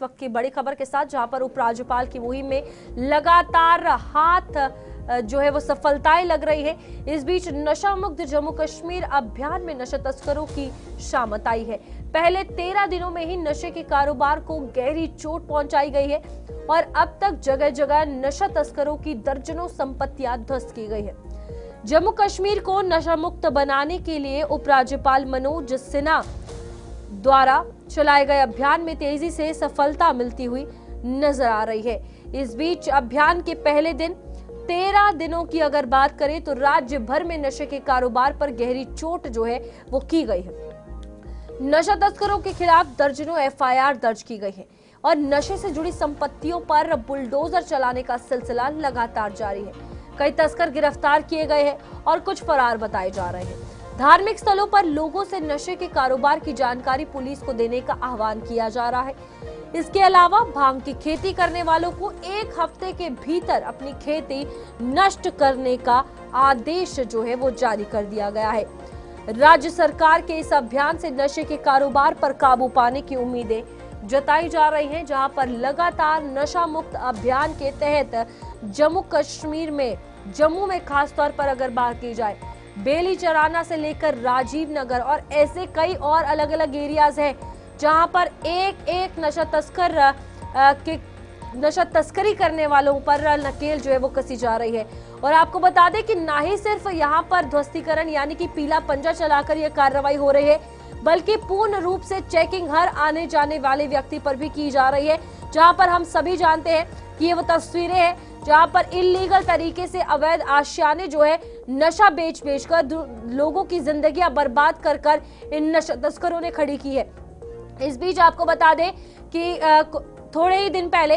इस वक्त की बड़ी खबर के साथ, जहां पर उपराज्यपाल की मुहिम में लगातार हाथ जो है वो सफलताएं लग रही है। इस बीच नशा मुक्त जम्मू कश्मीर अभियान में नशा तस्करों की शामत आई है। पहले 13 दिनों में ही नशे के कारोबार को गहरी चोट पहुंचाई गई है और अब तक जगह जगह नशा तस्करों की दर्जनों संपत्तियां ध्वस्त की गई है। जम्मू कश्मीर को नशा मुक्त बनाने के लिए उपराज्यपाल मनोज सिन्हा द्वारा चलाए गए अभियान में तेजी से सफलता मिलती हुई नजर आ रही है। इस बीच अभियान के पहले दिन 13 दिनों की अगर बात करें तो राज्य भर में नशे के कारोबार पर गहरी चोट जो है वो की गई है। नशा तस्करों के खिलाफ दर्जनों एफआईआर दर्ज की गई है और नशे से जुड़ी संपत्तियों पर बुलडोजर चलाने का सिलसिला लगातार जारी है। कई तस्कर गिरफ्तार किए गए हैं और कुछ फरार बताए जा रहे हैं। धार्मिक स्थलों पर लोगों से नशे के कारोबार की जानकारी पुलिस को देने का आह्वान किया जा रहा है। इसके अलावा भांग की खेती करने वालों को 1 हफ्ते के भीतर अपनी खेती नष्ट करने का आदेश जो है वो जारी कर दिया गया है। राज्य सरकार के इस अभियान से नशे के कारोबार पर काबू पाने की उम्मीदें जताई जा रही हैं, जहां पर लगातार नशा मुक्त अभियान के तहत जम्मू में खास तौर पर अगर बात की जाए, बेली चराना से लेकर राजीव नगर और ऐसे कई और अलग अलग एरियाज हैं जहां पर एक नशा तस्करी करने वालों पर नकेल जो है वो कसी जा रही है। और आपको बता दें कि ना ही सिर्फ यहां पर ध्वस्तीकरण यानी कि पीला पंजा चलाकर यह कार्रवाई हो रही है, बल्कि पूर्ण रूप से चेकिंग हर आने जाने वाले व्यक्ति पर भी की जा रही है। जहां पर हम सभी जानते हैं कि ये वो तस्वीरें हैं जहां पर इल्लीगल तरीके से अवैध आशियाने जो है नशा बेच कर लोगों की जिंदगियां बर्बाद कर इन नशा तस्करों ने खड़ी की है। इस बीच आपको बता दें कि थोड़े ही दिन पहले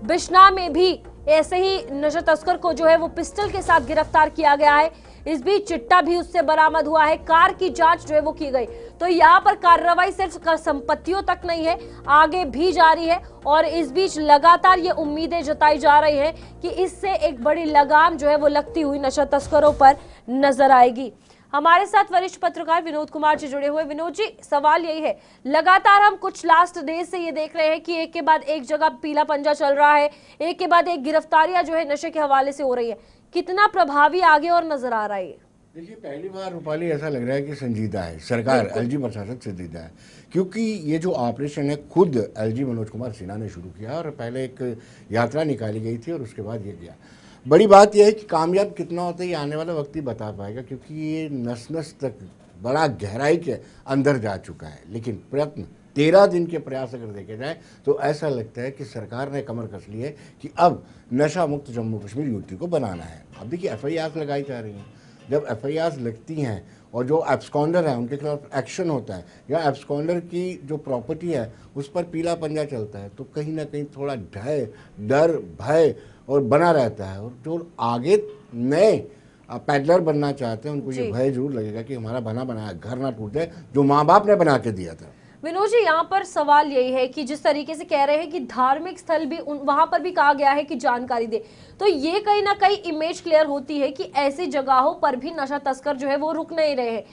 बिश्ना में भी ऐसे ही नशा तस्कर को जो है वो पिस्टल के साथ गिरफ्तार किया गया है। इस बीच चिट्टा भी उससे बरामद हुआ है। कार की जांच जो है वो की गई। तो यहाँ पर कार्रवाई सिर्फ संपत्तियों तक नहीं है, आगे भी जारी है और इस बीच लगातार ये उम्मीदें जताई जा रही हैं कि इससे एक बड़ी लगाम जो है वो लगती हुई नशा तस्करों पर नजर आएगी। हमारे साथ वरिष्ठ पत्रकार विनोद कुमार जी जुड़े हुए। विनोद जी, सवाल यही है, लगातार हम कुछ लास्ट डेज से ये देख रहे हैं कि एक के बाद एक जगह पीला पंजा चल रहा है, एक के बाद एक गिरफ्तारियां जो है नशे के हवाले से हो रही है। कितना प्रभावी आगे और नजर आ रहा है? देखिए, पहली बार रूपाली ऐसा लग रहा है कि संजीदा है, सरकार एलजी प्रशासन संजीदा है, क्योंकि ये जो ऑपरेशन है खुद एलजी मनोज कुमार सिन्हा ने शुरू किया और पहले एक यात्रा निकाली गई थी और उसके बाद ये गया। बड़ी बात यह है कि कामयाब कितना होता है ये आने वाला वक्त ही बता पाएगा, क्योंकि ये नस नस तक बड़ा गहराई के अंदर जा चुका है। लेकिन प्रयत्न 13 दिन के प्रयास अगर देखे जाए तो ऐसा लगता है कि सरकार ने कमर कस ली है कि अब नशा मुक्त जम्मू कश्मीर यूटी को बनाना है। अब देखिए, एफआईआर लगाई जा रही हैं। जब एफआईआर लगती हैं और जो एब्सकॉन्डर है उनके खिलाफ एक्शन होता है या एब्सकॉन्डर की जो प्रॉपर्टी है उस पर पीला पंजा चलता है, तो कहीं ना कहीं थोड़ा डर भय और बना रहता है। और जो आगे नए पैडलर बनना चाहते हैं उनको ये भय जरूर लगेगा कि हमारा बना बनाया घर ना टूट जाए जो माँ बाप ने बना के दिया था। विनोद जी, यहाँ पर सवाल यही है कि जिस तरीके से कह रहे हैं कि धार्मिक स्थल भी वहां पर भी कहा गया है कि जानकारी दे, तो ये कहीं ना कहीं इमेज क्लियर होती है कि ऐसी जगहों पर भी नशा तस्कर जो है वो रुक नहीं रहे हैं।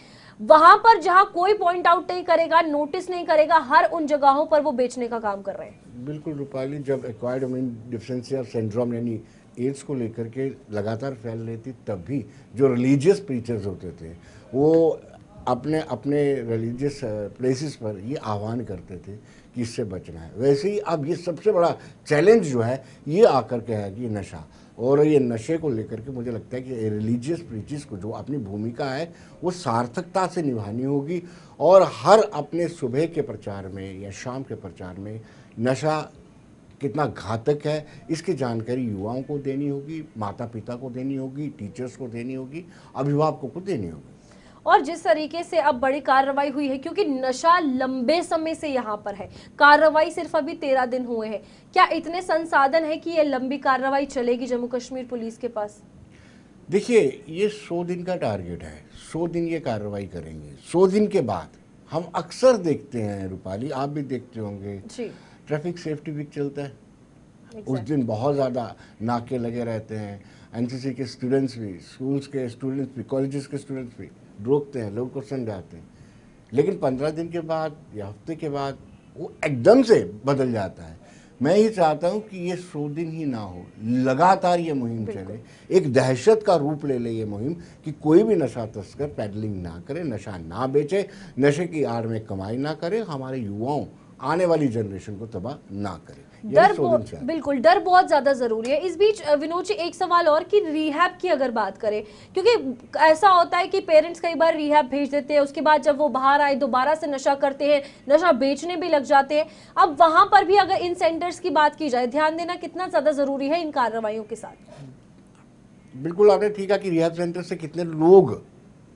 वहां पर जहां कोई पॉइंट आउट नहीं करेगा, नोटिस नहीं करेगा, हर उन जगहों पर वो बेचने का काम कर रहे हैं। बिल्कुल रूपाली, जब एक्वायर्ड इम्यून डिफिशिएंसी सिंड्रोम यानी एड्स को लेकर के लगातार फैल रही थी, तब भी जो रिलीजियस प्रीचर्स होते थे वो अपने अपने रिलीजियस प्लेसेस पर ये आह्वान करते थे कि इससे बचना है। वैसे ही अब ये सबसे बड़ा चैलेंज जो है ये आकर के है कि नशा, और ये नशे को लेकर के मुझे लगता है कि रिलीजियस प्रीचर्स को जो अपनी भूमिका है वो सार्थकता से निभानी होगी और हर अपने सुबह के प्रचार में या शाम के प्रचार में नशा कितना घातक है इसकी जानकारी युवाओं को देनी होगी, माता पिता को देनी होगी, टीचर्स को देनी होगी, अभिभावकों को देनी होगी। और जिस तरीके से अब बड़ी कार्रवाई हुई है, क्योंकि नशा लंबे समय से यहाँ पर है, कार्रवाई सिर्फ अभी 13 दिन हुए हैं, क्या इतने संसाधन है कि ये लंबी कार्रवाई चलेगी जम्मू कश्मीर पुलिस के पास? देखिए, ये 100 दिन का टारगेट है, 100 दिन ये कार्रवाई करेंगे। 100 दिन के बाद हम अक्सर देखते हैं रूपाली, आप भी देखते होंगे, ट्रैफिक सेफ्टी वीक चलता है, उस दिन बहुत ज़्यादा नाके लगे रहते हैं। एनसीसी के स्टूडेंट्स भी, स्कूल्स के स्टूडेंट्स भी, कॉलेजेस के स्टूडेंट्स भी रोकते हैं, लोग को समझाते हैं। लेकिन 15 दिन के बाद या हफ्ते के बाद वो एकदम से बदल जाता है। मैं ये चाहता हूं कि ये 100 दिन ही ना हो, लगातार ये मुहिम चले, एक दहशत का रूप ले ले ये मुहिम कि कोई भी नशा तस्कर पेडलिंग ना करे, नशा ना बेचे, नशे की आड़ में कमाई ना करे, हमारे युवाओं आने वाली जनरेशन को तबाह ना करे। बिल्कुल डर बहुत ज्यादा जरूरी है। इस बीच विनोद जी एक सवाल और कि रिहैब की अगर बात करें, क्योंकि ऐसा होता है कि पेरेंट्स कई बार रिहैब भेज देते हैं, उसके बाद जब वो बाहर आए दोबारा से नशा करते हैं, नशा बेचने भी लग जाते हैं। अब वहां पर भी अगर इन सेंटर्स की बात की जाए, ध्यान देना कितना ज्यादा जरूरी है इन कार्रवाइयों के साथ। बिल्कुल आपने ठीक है कि रिहैब सेंटर से कितने लोग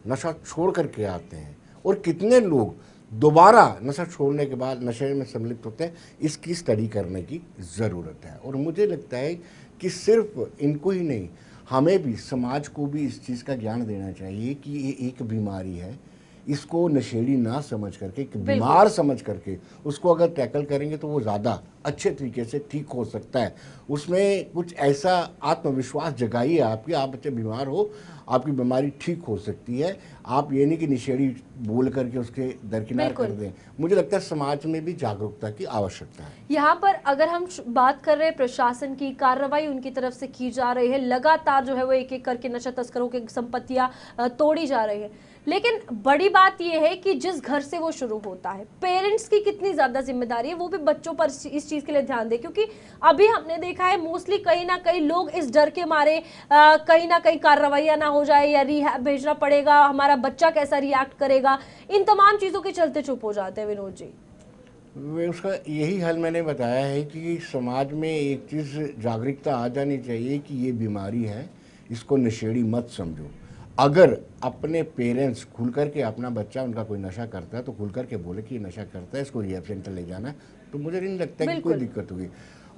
नशा छोड़ करके आते हैं और कितने लोग दोबारा नशा छोड़ने के बाद नशे में सम्मिलित होते हैं, इसकी स्टडी करने की ज़रूरत है। और मुझे लगता है कि सिर्फ इनको ही नहीं, हमें भी, समाज को भी इस चीज़ का ज्ञान देना चाहिए कि ये एक बीमारी है, इसको नशेड़ी ना समझ करके, एक बीमार समझ करके उसको अगर टैकल करेंगे तो वो ज़्यादा अच्छे तरीके से ठीक हो सकता है। उसमें कुछ ऐसा आत्मविश्वास जगाइए आपकी, आप बच्चे बीमार हो, आपकी बीमारी ठीक हो सकती है। आप ये नहीं कि नशेड़ी बोल करके उसके दरकिनार कर दें। मुझे लगता है समाज में भी जागरूकता की आवश्यकता है। यहाँ पर अगर हम बात कर रहे हैं प्रशासन की, कार्रवाई उनकी तरफ से की जा रही है, लगातार जो है वो एक एक करके नशा तस्करों की संपत्तियां तोड़ी जा रही है, लेकिन बड़ी बात यह है कि जिस घर से वो शुरू होता है, पेरेंट्स की कितनी ज्यादा जिम्मेदारी है वो भी बच्चों पर इस चीज के लिए ध्यान दे। क्योंकि अभी हमने देखा है मोस्टली कहीं ना कहीं लोग इस डर के मारे कहीं ना कहीं कार्रवाइयां ना हो जाए या रिहैब भेजना पड़ेगा, हमारा बच्चा कैसा रिएक्ट करेगा, इन तमाम चीजों के चलते चुप हो जाते हैं। विनोद जी, उसका यही हल मैंने बताया है कि समाज में एक चीज़ जागरूकता आ जानी चाहिए कि ये बीमारी है, इसको नशेड़ी मत समझो। अगर अपने पेरेंट्स खुल करके, अपना बच्चा उनका कोई नशा करता है तो खुल करके बोले कि ये नशा करता है, इसको रिहैब सेंटर ले जाना है, तो मुझे नहीं लगता कि कोई दिक्कत होगी।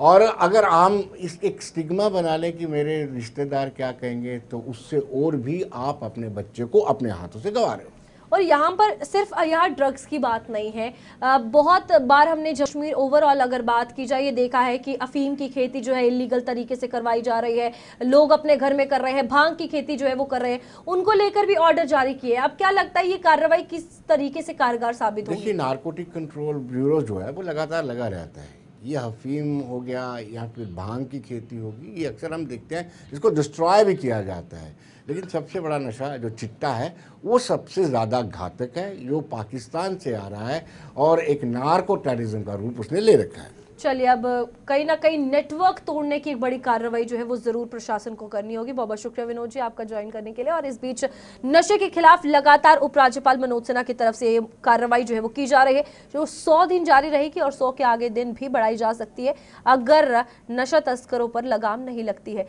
और अगर आम इस एक स्टिग्मा बना लें कि मेरे रिश्तेदार क्या कहेंगे, तो उससे और भी आप अपने बच्चे को अपने हाथों से गंवा रहे हो। और यहाँ पर सिर्फ यहाँ ड्रग्स की बात नहीं है, बहुत बार हमने कश्मीर ओवरऑल अगर बात की जाए, ये देखा है कि अफीम की खेती जो है इलीगल तरीके से करवाई जा रही है, लोग अपने घर में कर रहे हैं, भांग की खेती जो है वो कर रहे हैं, उनको लेकर भी ऑर्डर जारी किए। अब क्या लगता है ये कार्रवाई किस तरीके से कारगर साबित होगी? देखिए, नारकोटिक कंट्रोल ब्यूरो जो है वो लगातार लगा रहता है। ये अफीम हो गया या फिर भांग की खेती होगी, ये अक्सर हम देखते हैं, इसको डिस्ट्रॉय भी किया जाता है। लेकिन सबसे बड़ा नशा जो चिट्टा है वो सबसे ज़्यादा घातक है, जो पाकिस्तान से आ रहा है और एक नार्को टेररिज्म का रूप उसने ले रखा है। चलिए, अब कहीं ना कहीं नेटवर्क तोड़ने की एक बड़ी कार्रवाई जो है वो जरूर प्रशासन को करनी होगी। बहुत बहुत शुक्रिया विनोद जी आपका ज्वाइन करने के लिए। और इस बीच नशे के खिलाफ लगातार उपराज्यपाल मनोज सिन्हा की तरफ से ये कार्रवाई जो है वो की जा रही है, जो 100 दिन जारी रहेगी और 100 के आगे दिन भी बढ़ाई जा सकती है अगर नशा तस्करों पर लगाम नहीं लगती है।